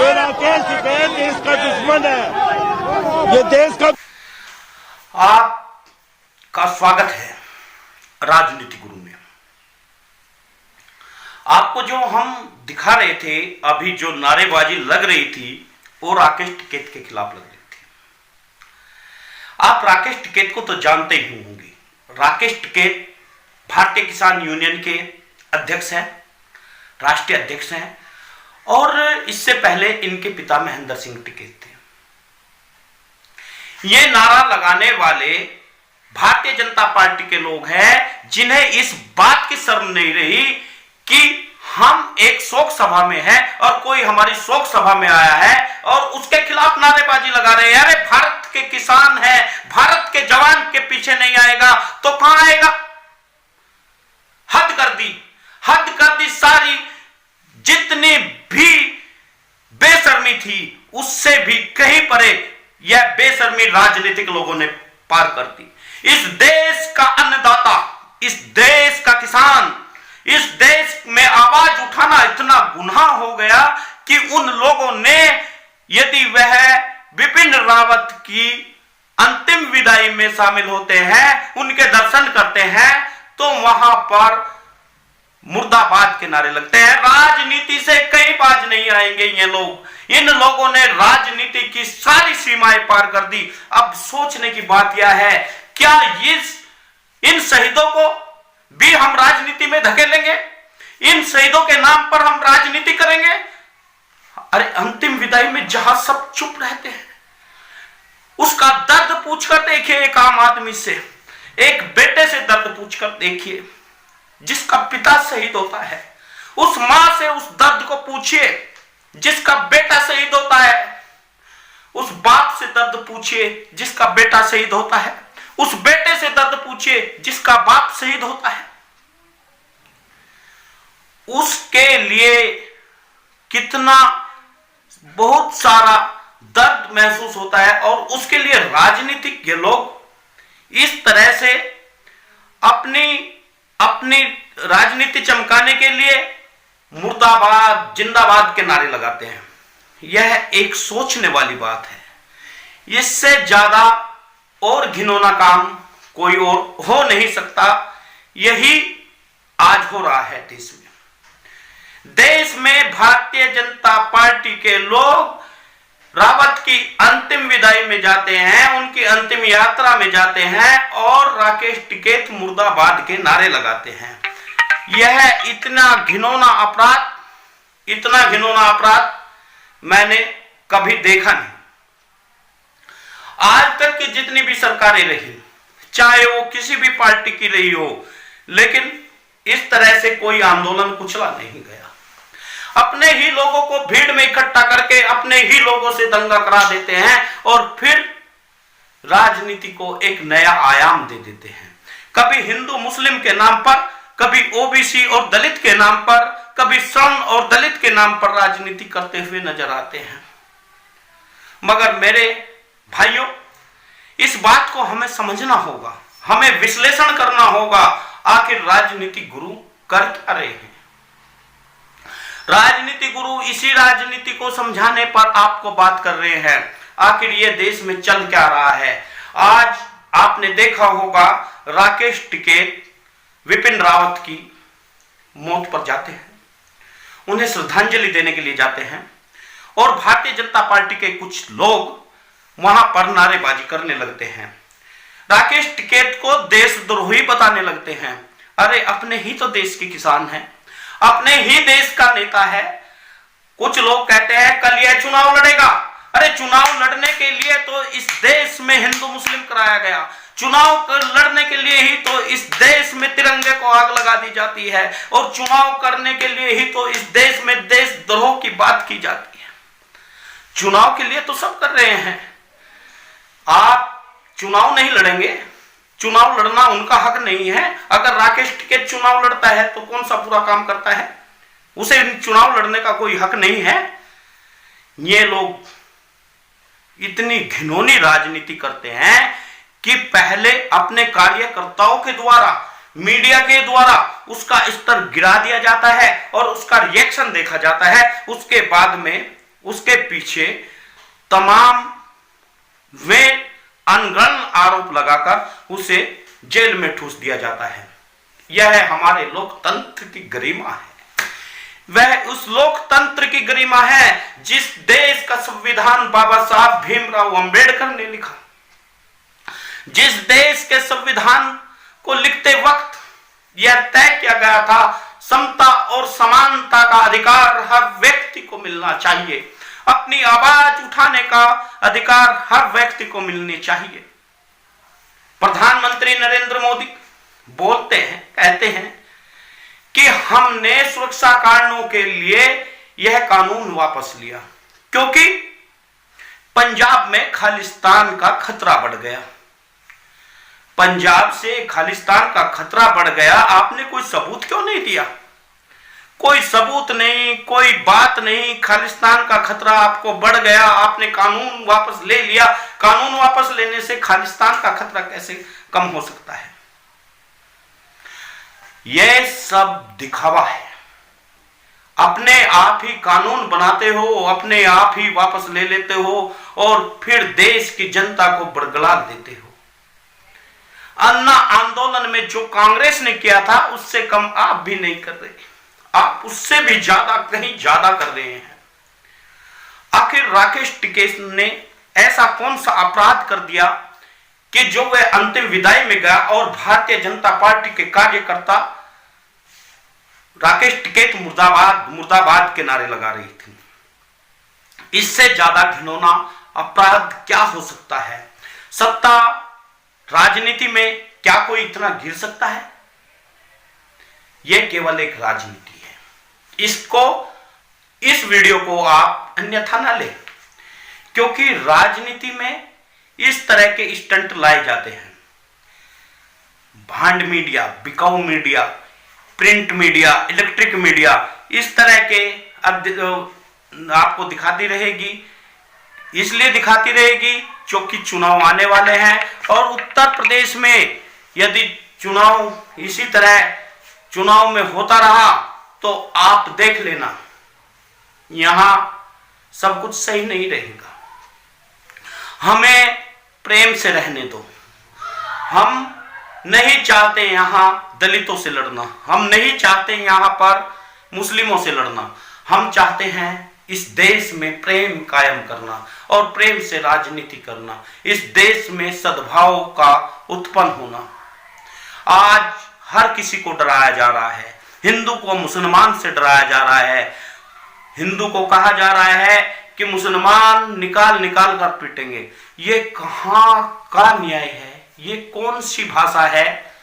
राकेश टिकैत देश का दुश्मन है, ये देश का। आपका स्वागत है राजनीति गुरु में। आपको जो हम दिखा रहे थे, अभी जो नारेबाजी लग रही थी, वो राकेश टिकैत के खिलाफ लग रही थी। आप राकेश टिकैत को तो जानते ही होंगे। राकेश टिकैत भारतीय किसान यूनियन के अध्यक्ष हैं, राष्ट्रीय अध्यक्ष हैं, और इससे पहले इनके पिता महेंद्र सिंह टिकैत थे। ये नारा लगाने वाले भारतीय जनता पार्टी के लोग हैं, जिन्हें इस बात की शर्म नहीं रही कि हम एक शोक सभा में हैं और कोई हमारी शोक सभा में आया है और उसके खिलाफ नारेबाजी लगा रहे हैं। अरे भारत के किसान हैं, भारत के जवान के पीछे नहीं आएगा तो कहां आएगा? हद कर दी सारी। जितनी भी बेशर्मी थी उससे भी कहीं परे यह बेशर्मी राजनीतिक लोगों ने पार कर दी। इस देश का अन्नदाता, इस देश का किसान, इस देश में आवाज उठाना इतना गुनाह हो गया कि उन लोगों ने, यदि वह बिपिन रावत की अंतिम विदाई में शामिल होते हैं, उनके दर्शन करते हैं, तो वहां पर मुर्दाबाद के नारे लगते हैं। राजनीति से कहीं बाज नहीं आएंगे ये लोग। इन लोगों ने राजनीति की सारी सीमाएं पार कर दी। अब सोचने की बात यह है, क्या इन शहीदों को भी हम राजनीति में धकेलेंगे? इन शहीदों के नाम पर हम राजनीति करेंगे? अरे अंतिम विदाई में जहां सब चुप रहते हैं, उसका दर्द पूछकर देखिए एक आम आदमी से, एक बेटे से दर्द पूछकर देखिए जिसका पिता शहीद होता है। उस मां से उस दर्द को पूछिए जिसका बेटा शहीद होता है। उस बाप से दर्द पूछिए जिसका बेटा शहीद होता है। उस बेटे से दर्द पूछिए जिसका बाप शहीद होता है। उसके लिए कितना बहुत सारा दर्द महसूस होता है, और उसके लिए राजनीतिज्ञ लोग इस तरह से अपनी राजनीति चमकाने के लिए मुर्दाबाद, जिंदाबाद के नारे लगाते हैं। यह एक सोचने वाली बात है। इससे ज्यादा और घिनौना काम कोई और हो नहीं सकता। यही आज हो रहा है देश में। देश में भारतीय जनता पार्टी के लोग रावत की अंतिम विदाई में जाते हैं, उनकी अंतिम यात्रा में जाते हैं और राकेश टिकैत मुर्दाबाद के नारे लगाते हैं। यह इतना घिनौना अपराध मैंने कभी देखा नहीं। आज तक की जितनी भी सरकारें रही, चाहे वो किसी भी पार्टी की रही हो, लेकिन इस तरह से कोई आंदोलन कुचला नहीं गया। अपने ही लोगों को भीड़ में इकट्ठा करके अपने ही लोगों से दंगा करा देते हैं और फिर राजनीति को एक नया आयाम दे देते हैं। कभी हिंदू मुस्लिम के नाम पर, कभी ओबीसी और दलित के नाम पर, कभी सवर्ण और दलित के नाम पर राजनीति करते हुए नजर आते हैं। मगर मेरे भाइयों, इस बात को हमें समझना होगा, हमें विश्लेषण करना होगा, आखिर राजनीति गुरु कर क्या रहे हैं। राजनीति गुरु इसी राजनीति को समझाने पर आपको बात कर रहे हैं। आखिर ये देश में चल क्या रहा है। आज आपने देखा होगा राकेश टिकैत विपिन रावत की मौत पर जाते हैं, उन्हें श्रद्धांजलि देने के लिए जाते हैं, और भारतीय जनता पार्टी के कुछ लोग वहां पर नारेबाजी करने लगते हैं। राकेश टिकैत को देशद्रोही बताने लगते हैं। अरे अपने ही तो देश के किसान हैं, अपने ही देश का नेता है। कुछ लोग कहते हैं कल यह चुनाव लड़ेगा। अरे चुनाव लड़ने के लिए तो इस देश में हिंदू मुस्लिम कराया गया। चुनाव लड़ने के लिए ही तो इस देश में तिरंगे को आग लगा दी जाती है, और चुनाव करने के लिए ही तो इस देश में देशद्रोह की बात की जाती है। चुनाव के लिए तो सब कर रहे हैं। आप चुनाव नहीं लड़ेंगे, चुनाव लड़ना उनका हक नहीं है। अगर राकेश टिकैत चुनाव लड़ता है तो कौन सा बुरा काम करता है? उसे चुनाव लड़ने का कोई हक नहीं है। ये लोग इतनी घिनौनी राजनीति करते हैं कि पहले अपने कार्यकर्ताओं के द्वारा मीडिया के द्वारा उसका स्तर गिरा दिया जाता है और उसका रिएक्शन देखा जाता है। उसके बाद में उसके पीछे तमाम वे अनगढ़ आरोप लगाकर उसे जेल में ठूस दिया जाता है। यह हमारे लोकतंत्र की गरिमा है। वह उस लोकतंत्र की गरिमा है जिस देश का संविधान बाबा साहब भीमराव अंबेडकर ने लिखा। जिस देश के संविधान को लिखते वक्त यह तय किया गया था समता और समानता का अधिकार हर व्यक्ति को मिलना चाहिए, अपनी आवाज उठाने का अधिकार हर व्यक्ति को मिलनी चाहिए। प्रधानमंत्री नरेंद्र मोदी बोलते हैं, कहते हैं कि हमने सुरक्षा कारणों के लिए यह कानून वापस लिया क्योंकि पंजाब में खालिस्तान का खतरा बढ़ गया। पंजाब से खालिस्तान का खतरा बढ़ गया, आपने कोई सबूत क्यों नहीं दिया? कोई सबूत नहीं, कोई बात नहीं। खालिस्तान का खतरा आपको बढ़ गया, आपने कानून वापस ले लिया। कानून वापस लेने से खालिस्तान का खतरा कैसे कम हो सकता है? यह सब दिखावा है। अपने आप ही कानून बनाते हो, अपने आप ही वापस ले लेते हो और फिर देश की जनता को बरगला देते हो। अन्ना आंदोलन में जो कांग्रेस ने किया था उससे कम आप भी नहीं कर रहे, आप उससे भी ज्यादा, कहीं ज्यादा कर रहे हैं। आखिर राकेश टिकैत ने ऐसा कौन सा अपराध कर दिया कि जो वह अंतिम विदाई में गया और भारतीय जनता पार्टी के कार्यकर्ता राकेश टिकैत मुर्दाबाद मुर्दाबाद के नारे लगा रही थी? इससे ज्यादा घिनौना अपराध क्या हो सकता है? सत्ता राजनीति में क्या कोई इतना गिर सकता है? यह केवल एक राजनीति है। इस वीडियो को आप अन्यथा ना ले, क्योंकि राजनीति में इस तरह के स्टंट लाए जाते हैं। भांड मीडिया, बिकाऊ media, print media, electric media इस तरह के आपको दिखाती रहेगी। इसलिए दिखाती रहेगी क्योंकि चुनाव आने वाले हैं और उत्तर प्रदेश में यदि चुनाव इसी तरह चुनाव में होता रहा तो आप देख लेना, यहां सब कुछ सही नहीं रहेगा। हमें प्रेम से रहने दो। हम नहीं चाहते यहां दलितों से लड़ना, हम नहीं चाहते यहां पर मुस्लिमों से लड़ना। हम चाहते हैं इस देश में प्रेम कायम करना और प्रेम से राजनीति करना, इस देश में सद्भाव का उत्पन्न होना। आज हर किसी को डराया जा रहा है, हिंदू को मुसलमान से डराया जा रहा है। हिंदू को कहा जा रहा है कि मुसलमान निकाल निकाल कर पीटेंगे। ये कहां का न्याय है? ये कौन सी भाषा है?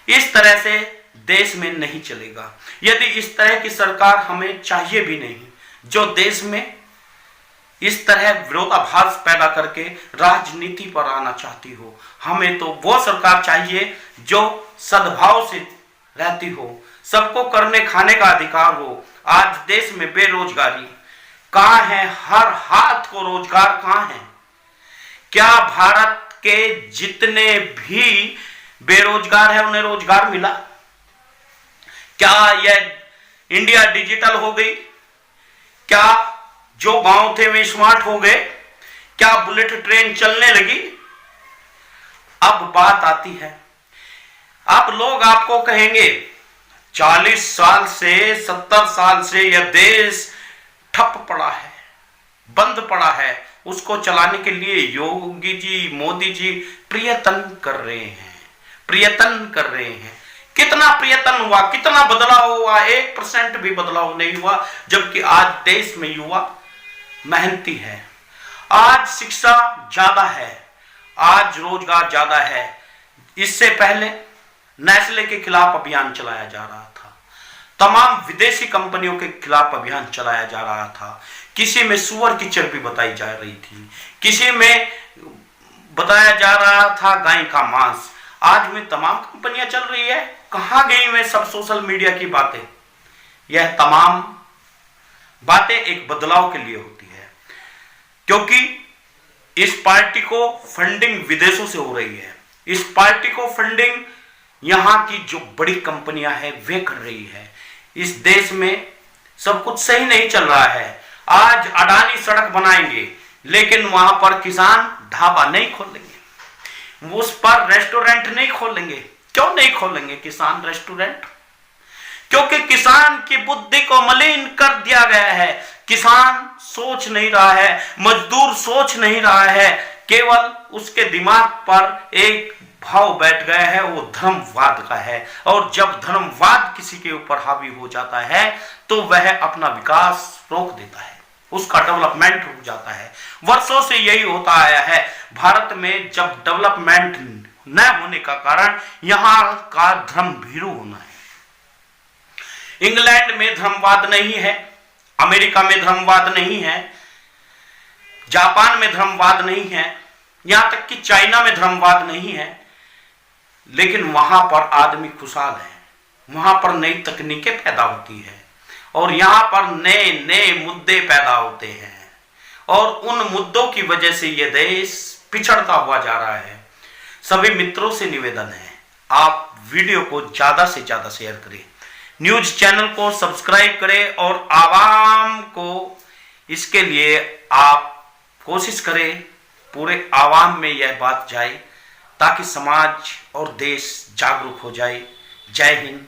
इस तरह से देश में नहीं चलेगा। यदि इस तरह की सरकार हमें चाहिए भी नहीं जो देश में इस तरह विरोधाभास पैदा करके राजनीति पर आना चाहती हो। हमें तो वो सरकार चाहिए जो सद्भाव से रहती हो, सबको करने खाने का अधिकार हो। आज देश में बेरोजगारी कहां है? हर हाथ को रोजगार कहां है? क्या भारत के जितने भी बेरोजगार है उन्हें रोजगार मिला? क्या यह इंडिया डिजिटल हो गई? क्या जो गांव थे वे स्मार्ट हो गए? क्या बुलेट ट्रेन चलने लगी? अब बात आती है, अब लोग आपको कहेंगे 40 साल से 70 साल से यह देश ठप पड़ा है, बंद पड़ा है, उसको चलाने के लिए योगी जी, मोदी जी प्रयत्न कर रहे हैं, प्रयत्न कर रहे हैं। कितना प्रयत्न हुआ, कितना बदलाव हुआ? 1% भी बदलाव नहीं हुआ। जबकि आज देश में युवा मेहनती है, आज शिक्षा ज्यादा है, आज रोजगार ज्यादा है। इससे पहले नेस्ले के खिलाफ अभियान चलाया जा रहा था, तमाम विदेशी कंपनियों के खिलाफ अभियान चलाया जा रहा था। किसी में सुअर की चर्बी बताई जा रही थी, किसी में बताया जा रहा था गाय का मांस। आज में तमाम कंपनियां चल रही है। कहां गई वे सब सोशल मीडिया की बातें? यह तमाम बातें एक बदलाव के लिए होती है, क्योंकि इस पार्टी को फंडिंग विदेशों से हो रही है। इस पार्टी को फंडिंग यहाँ की जो बड़ी कंपनियां हैं वे कर रही है। इस देश में सब कुछ सही नहीं चल रहा है। आज अडानी सड़क बनाएंगे लेकिन वहां पर किसान ढाबा नहीं खोलेंगे, उस पर रेस्टोरेंट नहीं खोलेंगे। क्यों नहीं खोलेंगे किसान रेस्टोरेंट? क्योंकि किसान की बुद्धि को मलिन कर दिया गया है। किसान सोच नहीं रहा है, मजदूर सोच नहीं रहा है, केवल उसके दिमाग पर एक भाव बैठ गया है, वो धर्मवाद का है। और जब धर्मवाद किसी के ऊपर हावी हो जाता है तो वह अपना विकास रोक देता है, उसका डेवलपमेंट रुक जाता है। वर्षों से यही होता आया है। भारत में जब डेवलपमेंट न होने का कारण यहां का धर्म भीरू होना है। इंग्लैंड में धर्मवाद नहीं है, अमेरिका में धर्मवाद नहीं है, जापान में धर्मवाद नहीं है, यहां तक कि चाइना में धर्मवाद नहीं है, लेकिन वहां पर आदमी खुशहाल है, वहां पर नई तकनीकें पैदा होती है और यहां पर नए नए मुद्दे पैदा होते हैं और उन मुद्दों की वजह से यह देश पिछड़ता हुआ जा रहा है। सभी मित्रों से निवेदन है, आप वीडियो को ज्यादा से ज्यादा शेयर करें, न्यूज चैनल को सब्सक्राइब करें और आवाम को इसके लिए आप कोशिश करें पूरे आवाम में यह बात जाए ताकि समाज और देश जागरूक हो जाए। जय हिंद,